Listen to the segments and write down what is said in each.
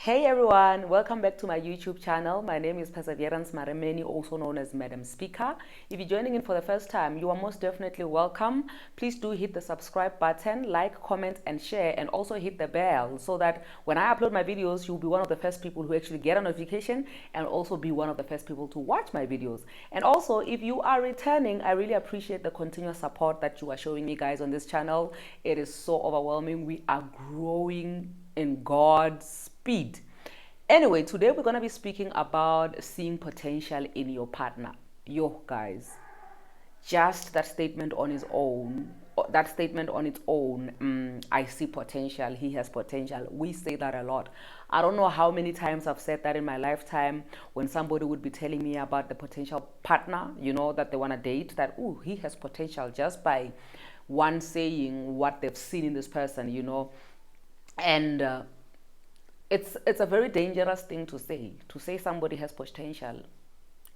Hey everyone, welcome back to my YouTube channel. My name is Perseverance Maremeni, also known as Madam Speaker. If you're joining in for the first time, you are most definitely welcome. Please do hit the subscribe button, like, comment, and share, and also hit the bell so that when I upload my videos, you'll be one of the first people who actually get a notification and also be one of the first people to watch my videos. And also, if you are returning, I really appreciate the continuous support that you are showing me guys on this channel. It is so overwhelming. We are growing in God's speed. Anyway, today we're going to be speaking about seeing potential in your partner. Yo, guys, just that statement on its own, I see potential, he has potential. We say that a lot. I don't know how many times I've said that in my lifetime when somebody would be telling me about the potential partner, that they want to date, that, oh, he has potential, just by one saying what they've seen in this person. And it's a very dangerous thing to say. To say somebody has potential,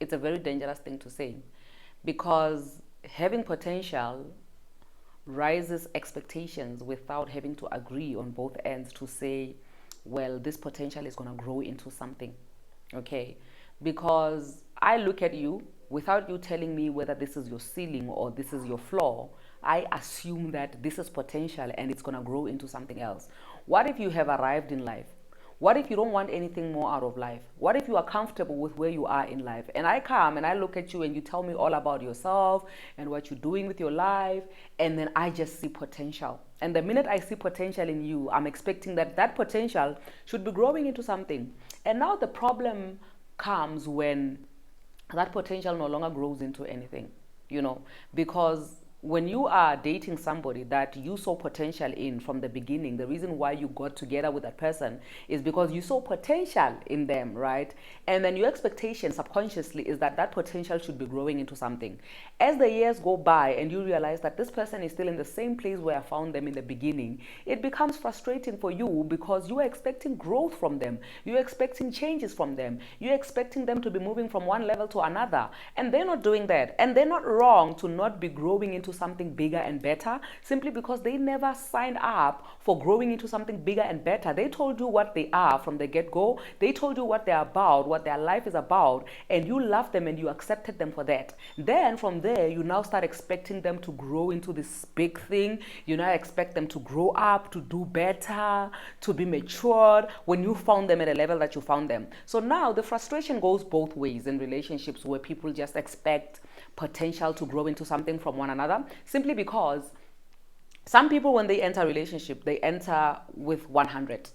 it's a very dangerous thing to say, because having potential rises expectations without having to agree on both ends to say, well, this potential is going to grow into something. Okay, because I look at you without you telling me whether this is your ceiling or this is your floor. I assume that this is potential and it's going to grow into something else. What if you have arrived in life? What if you don't want anything more out of life? What if you are comfortable with where you are in life? And I come and I look at you and you tell me all about yourself and what you're doing with your life, and then I just see potential. And the minute I see potential in you, I'm expecting that that potential should be growing into something. And now the problem comes when that potential no longer grows into anything, because when you are dating somebody that you saw potential in from the beginning, the reason why you got together with that person is because you saw potential in them, right? And then your expectation subconsciously is that that potential should be growing into something. As the years go by and you realize that this person is still in the same place where I found them in the beginning, it becomes frustrating for you because you are expecting growth from them. You're expecting changes from them. You're expecting them to be moving from one level to another. And they're not doing that. And they're not wrong to not be growing into something bigger and better, simply because they never signed up for growing into something bigger and better. They told you what they are from the get-go. They told you what they're about, what their life is about, and you loved them and you accepted them for that. Then from there, you now start expecting them to grow into this big thing. You now expect them to grow up, to do better, to be matured when you found them at a level that you found them. So now the frustration goes both ways in relationships where people just expect potential to grow into something from one another, simply because some people, when they enter a relationship, they enter with 100.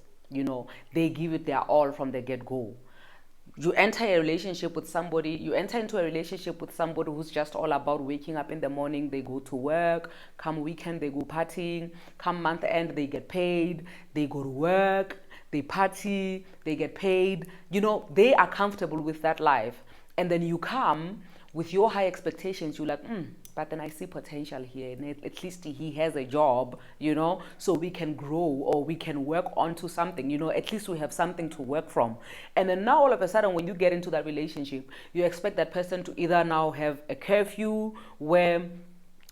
They give it their all from the get-go. You enter you enter into a relationship with somebody who's just all about waking up in the morning, they go to work, come weekend they go partying, come month end they get paid, they go to work, they party, they get paid. They are comfortable with that life. And then you come with your high expectations, you're like, but then I see potential here. And at least he has a job, so we can grow or we can work onto something, at least we have something to work from. And then now all of a sudden, when you get into that relationship, you expect that person to either now have a curfew where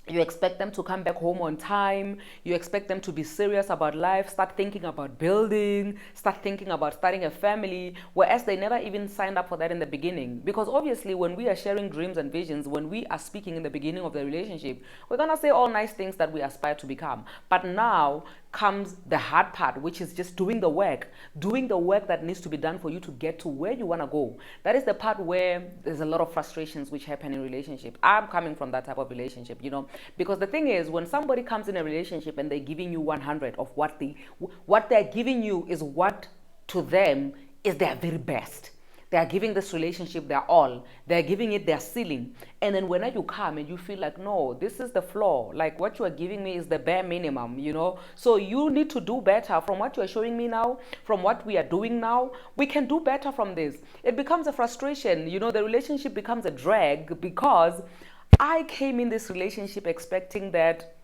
you expect them to come back home on time. You expect them to be serious about life, start thinking about building, start thinking about starting a family, whereas they never even signed up for that in the beginning. Because obviously, when we are sharing dreams and visions, when we are speaking in the beginning of the relationship, we're going to say all nice things that we aspire to become. But now comes the hard part, which is just doing the work that needs to be done for you to get to where you want to go. That is the part where there's a lot of frustrations which happen in relationships. I'm coming from that type of relationship, because the thing is, when somebody comes in a relationship and they're giving you 100 of what they're giving you is what to them is their very best. They are giving this relationship their all. They're giving it their ceiling. And then when you come and you feel like, no, this is the floor. Like, what you are giving me is the bare minimum, So you need to do better from what you are showing me now, from what we are doing now. We can do better from this. It becomes a frustration. The relationship becomes a drag because I came in this relationship expecting that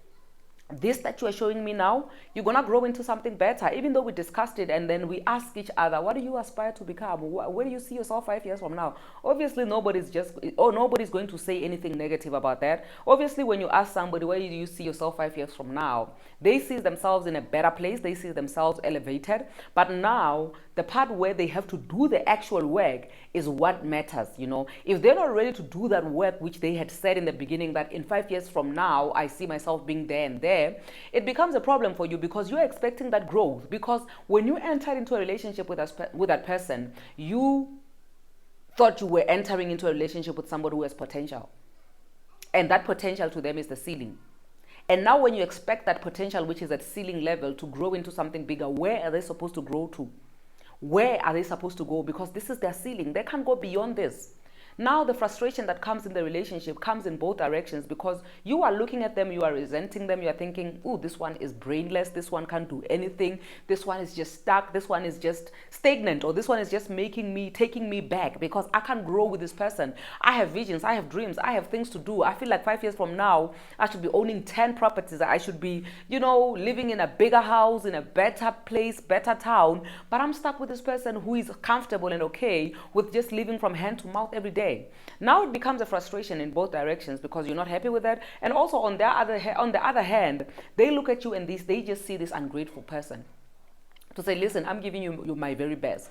this that you are showing me now, you're gonna grow into something better. Even though we discussed it and then we ask each other, what do you aspire to become? Where do you see yourself 5 years from now? Obviously nobody's going to say anything negative about that. Obviously, when you ask somebody, where do you see yourself 5 years from now, they see themselves in a better place, they see themselves elevated. But now the part where they have to do the actual work is what matters. If they're not ready to do that work, which they had said in the beginning, that in 5 years from now I see myself being there and there, it becomes a problem for you, because you're expecting that growth. Because when you entered into a relationship with that person, you thought you were entering into a relationship with somebody who has potential, and that potential to them is the ceiling. And now when you expect that potential, which is at ceiling level, to grow into something bigger, where are they supposed to grow to? Where are they supposed to go? Because this is their ceiling. They can't go beyond this. Now the frustration that comes in the relationship comes in both directions, because you are looking at them, you are resenting them, you are thinking, oh, this one is brainless, this one can't do anything, this one is just stuck, this one is just stagnant, or this one is just taking me back, because I can't grow with this person. I have visions, I have dreams, I have things to do. I feel like 5 years from now I should be owning 10 properties, I should be living in a bigger house, in a better place, better town, but I'm stuck with this person who is comfortable and okay with just living from hand to mouth every day. Now it becomes a frustration in both directions, because you're not happy with that. And also on the other hand, they look at you and they just see this ungrateful person to say, listen, I'm giving you my very best.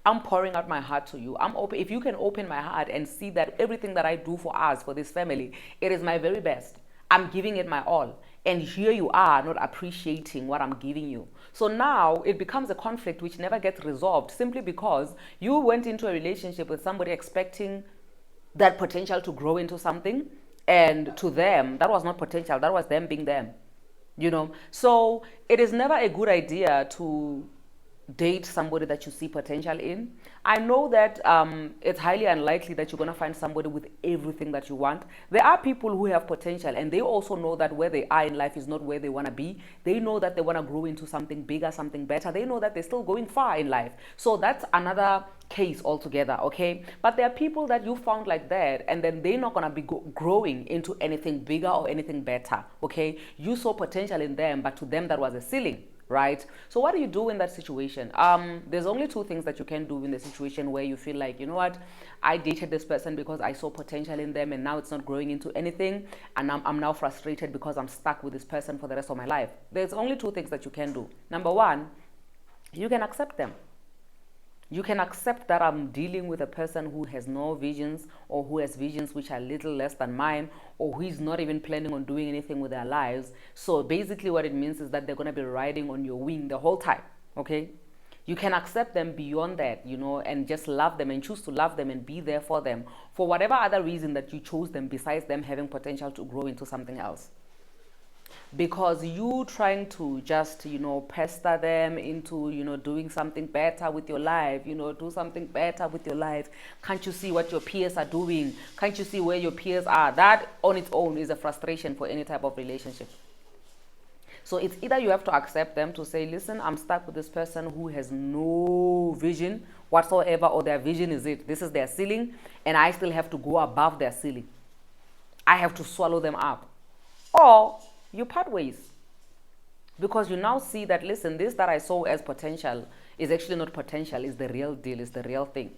I'm pouring out my heart to you. I'm open. If you can open my heart and see that everything that I do for this family, it is my very best. I'm giving it my all. And here you are not appreciating what I'm giving you. So now it becomes a conflict which never gets resolved, simply because you went into a relationship with somebody expecting that potential to grow into something, and to them that was not potential, that was them being them. So it is never a good idea to date somebody that you see potential in. I know that it's highly unlikely that you're going to find somebody with everything that you want. There are people who have potential, and they also know that where they are in life is not where they want to be. They know that they want to grow into something bigger, something better. They know that they're still going far in life. So that's another case altogether, okay? But there are people that you found like that, and then they're not going to be growing into anything bigger or anything better, okay? You saw potential in them, but to them that was a ceiling. Right? So what do you do in that situation? There's only two things that you can do in the situation where you feel like, you know what, I dated this person because I saw potential in them, and now it's not growing into anything, and I'm now frustrated because I'm stuck with this person for the rest of my life. There's only two things that you can do. Number one, you can accept them. You can accept that I'm dealing with a person who has no visions, or who has visions which are little less than mine, or who is not even planning on doing anything with their lives. So basically what it means is that they're going to be riding on your wing the whole time, okay? You can accept them beyond that, and just love them and choose to love them and be there for them for whatever other reason that you chose them, besides them having potential to grow into something else. Because you trying to just pester them into doing something better with your life, do something better with your life. Can't you see what your peers are doing? Can't you see where your peers are? That on its own is a frustration for any type of relationship. So it's either you have to accept them, to say, listen, I'm stuck with this person who has no vision whatsoever, or their vision is it, this is their ceiling, and I still have to go above their ceiling. I have to swallow them up. Or you part ways, because you now see that, listen, this that I saw as potential is actually not potential, is the real deal, is the real thing.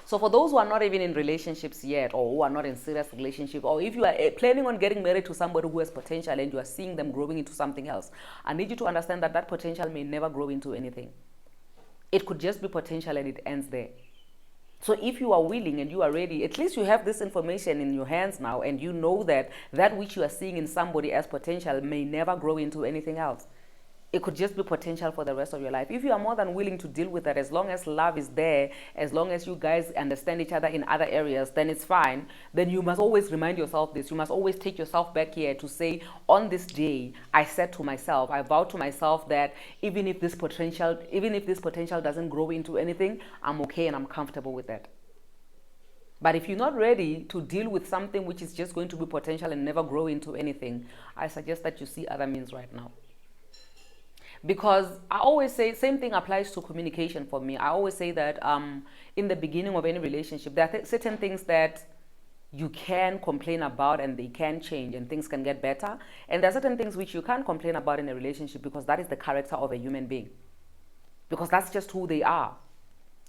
So for those who are not even in relationships yet, or who are not in serious relationship, or if you are planning on getting married to somebody who has potential and you are seeing them growing into something else, I need you to understand that that potential may never grow into anything. It could just be potential and it ends there. So if you are willing and you are ready, at least you have this information in your hands now, and you know that that which you are seeing in somebody as potential may never grow into anything else. It could just be potential for the rest of your life. If you are more than willing to deal with that, as long as love is there, as long as you guys understand each other in other areas, then it's fine. Then you must always remind yourself this. You must always take yourself back here to say, on this day, I said to myself, I vowed to myself that even if this potential doesn't grow into anything, I'm okay and I'm comfortable with that. But if you're not ready to deal with something which is just going to be potential and never grow into anything, I suggest that you see other means right now. Because I always say, same thing applies to communication for me. I always say that in the beginning of any relationship, there are certain things that you can complain about and they can change and things can get better. And there are certain things which you can't complain about in a relationship because that is the character of a human being. Because that's just who they are.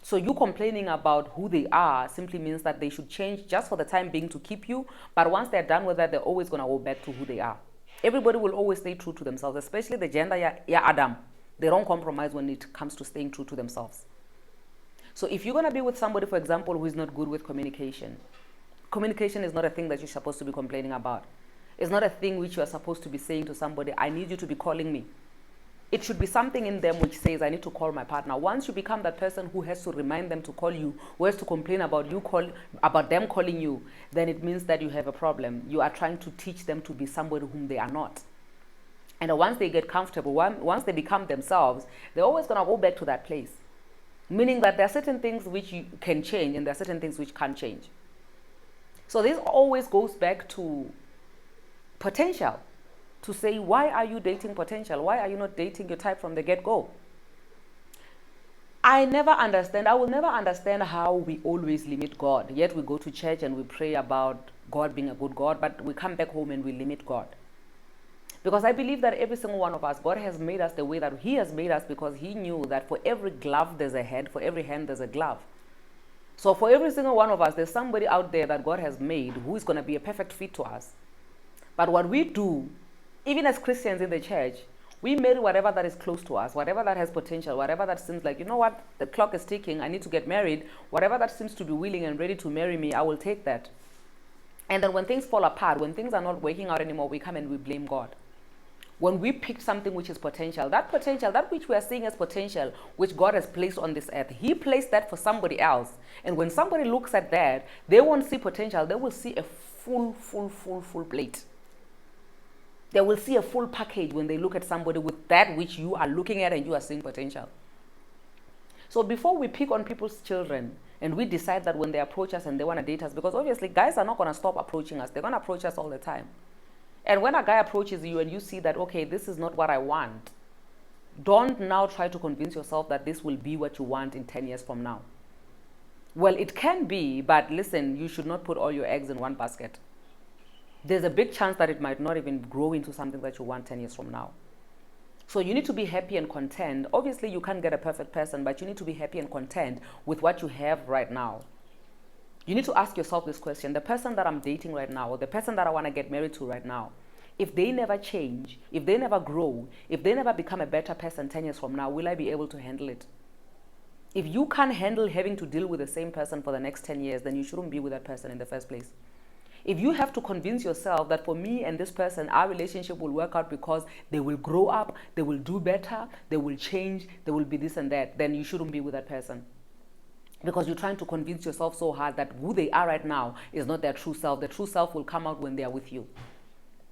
So you complaining about who they are simply means that they should change just for the time being to keep you. But once they're done with that, they're always going to go back to who they are. Everybody will always stay true to themselves, especially the gender, yeah, Adam. They don't compromise when it comes to staying true to themselves. So if you're going to be with somebody, for example, who is not good with communication, communication is not a thing that you're supposed to be complaining about. It's not a thing which you are supposed to be saying to somebody, I need you to be calling me. It should be something in them which says, I need to call my partner. Once you become that person who has to remind them to call you, who has to complain about about them calling you, then it means that you have a problem. You are trying to teach them to be somebody whom they are not. And once they get comfortable, once they become themselves, they're always going to go back to that place. Meaning that there are certain things which you can change and there are certain things which can't change. So this always goes back to potential. To say, why are you dating potential? Why are you not dating your type from the get-go? I will never understand how we always limit God. Yet we go to church and we pray about God being a good God, but we come back home and we limit God. Because I believe that every single one of us, God has made us the way that He has made us because He knew that for every glove there's a head, for every hand there's a glove. So for every single one of us, there's somebody out there that God has made who is going to be a perfect fit to us. But what we do, even as Christians in the church, we marry whatever that is close to us, whatever that has potential, whatever that seems like, you know what, the clock is ticking, I need to get married, whatever that seems to be willing and ready to marry me, I will take that. And then when things fall apart, when things are not working out anymore, we come and we blame God. When we pick something which is potential, that which we are seeing as potential, which God has placed on this earth, He placed that for somebody else. And when somebody looks at that, they won't see potential, they will see a full plate. They will see a full package when they look at somebody with that which you are looking at and you are seeing potential. So before we pick on people's children and we decide that when they approach us and they want to date us, because obviously guys are not going to stop approaching us. They're going to approach us all the time. And when a guy approaches you and you see that, okay, this is not what I want, don't now try to convince yourself that this will be what you want in 10 years from now. Well, it can be, but listen, you should not put all your eggs in one basket. There's a big chance that it might not even grow into something that you want 10 years from now. So you need to be happy and content. Obviously, you can't get a perfect person, but you need to be happy and content with what you have right now. You need to ask yourself this question. The person that I'm dating right now, or the person that I want to get married to right now, if they never change, if they never grow, if they never become a better person 10 years from now, will I be able to handle it? If you can't handle having to deal with the same person for the next 10 years, then you shouldn't be with that person in the first place. If you have to convince yourself that for me and this person, our relationship will work out because they will grow up, they will do better, they will change, they will be this and that, then you shouldn't be with that person. Because you're trying to convince yourself so hard that who they are right now is not their true self. The true self will come out when they are with you.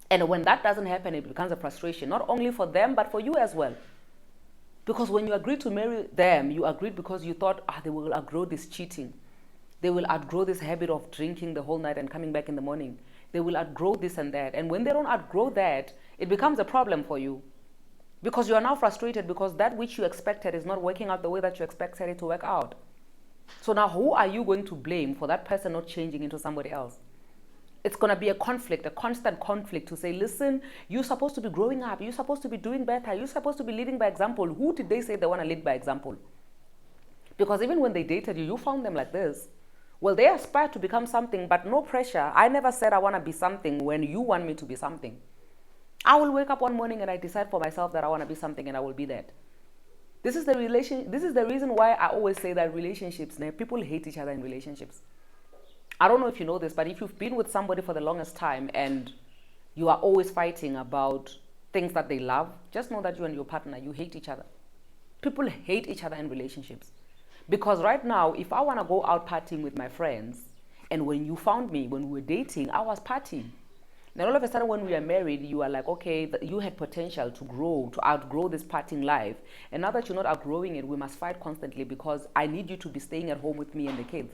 And when that doesn't happen, it becomes a frustration, not only for them, but for you as well. Because when you agreed to marry them, you agreed because you thought, they will outgrow this cheating. They will outgrow this habit of drinking the whole night and coming back in the morning. They will outgrow this and that. And when they don't outgrow that, it becomes a problem for you. Because you are now frustrated because that which you expected is not working out the way that you expected it to work out. So now who are you going to blame for that person not changing into somebody else? It's going to be a conflict, a constant conflict to say, listen, you're supposed to be growing up. You're supposed to be doing better. You're supposed to be leading by example. Who did they say they want to lead by example? Because even when they dated you, you found them like this. Well, they aspire to become something, but no pressure. I never said I want to be something when you want me to be something. I will wake up one morning and I decide for myself that I want to be something and I will be that. This is the reason why I always say that relationships, people hate each other in relationships. I don't know if you know this, but if you've been with somebody for the longest time and you are always fighting about things that they love, just know that you and your partner, you hate each other. People hate each other in relationships. Because right now, if I want to go out partying with my friends, and when you found me, when we were dating, I was partying. Then all of a sudden when we are married, you are like, okay, you had potential to grow, to outgrow this partying life. And now that you're not outgrowing it, we must fight constantly because I need you to be staying at home with me and the kids.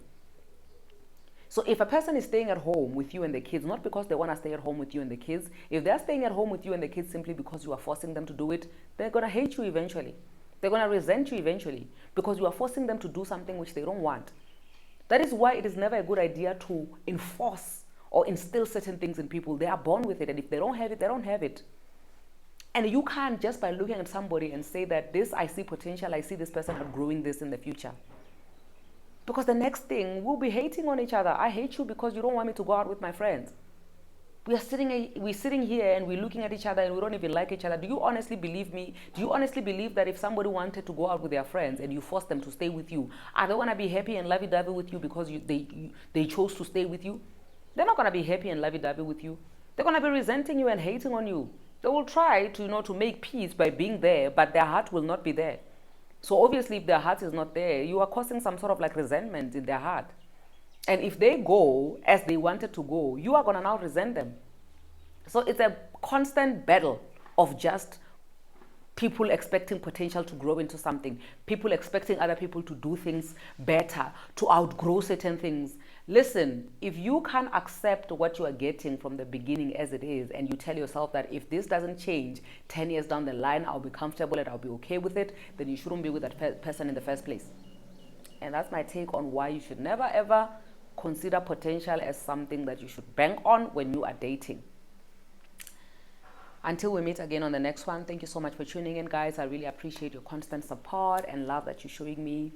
So if a person is staying at home with you and the kids, not because they want to stay at home with you and the kids, if they're staying at home with you and the kids simply because you are forcing them to do it, they're going to hate you eventually. They're going to resent you eventually because you are forcing them to do something which they don't want. That is why it is never a good idea to enforce or instill certain things in people. They are born with it, and if they don't have it, they don't have it. And you can't just by looking at somebody and say that this, I see potential, I see this person outgrowing this in the future. Because the next thing, we'll be hating on each other. I hate you because you don't want me to go out with my friends. We're sitting here and we're looking at each other and we don't even like each other. Do you honestly believe me? Do you honestly believe that if somebody wanted to go out with their friends and you force them to stay with you, are they going to be happy and lovey-dovey with you because they chose to stay with you? They're not going to be happy and lovey-dovey with you. They're going to be resenting you and hating on you. They will try to make peace by being there, but their heart will not be there. So obviously, if their heart is not there, you are causing some sort of like resentment in their heart. And if they go as they wanted to go, you are going to now resent them. So it's a constant battle of just people expecting potential to grow into something, people expecting other people to do things better, to outgrow certain things. Listen, if you can't accept what you are getting from the beginning as it is, and you tell yourself that if this doesn't change 10 years down the line, I'll be comfortable and I'll be okay with it, then you shouldn't be with that person in the first place. And that's my take on why you should never ever consider potential as something that you should bank on when you are dating. Until we meet again on the next one, thank you so much for tuning in, guys. I really appreciate your constant support and love that you're showing me.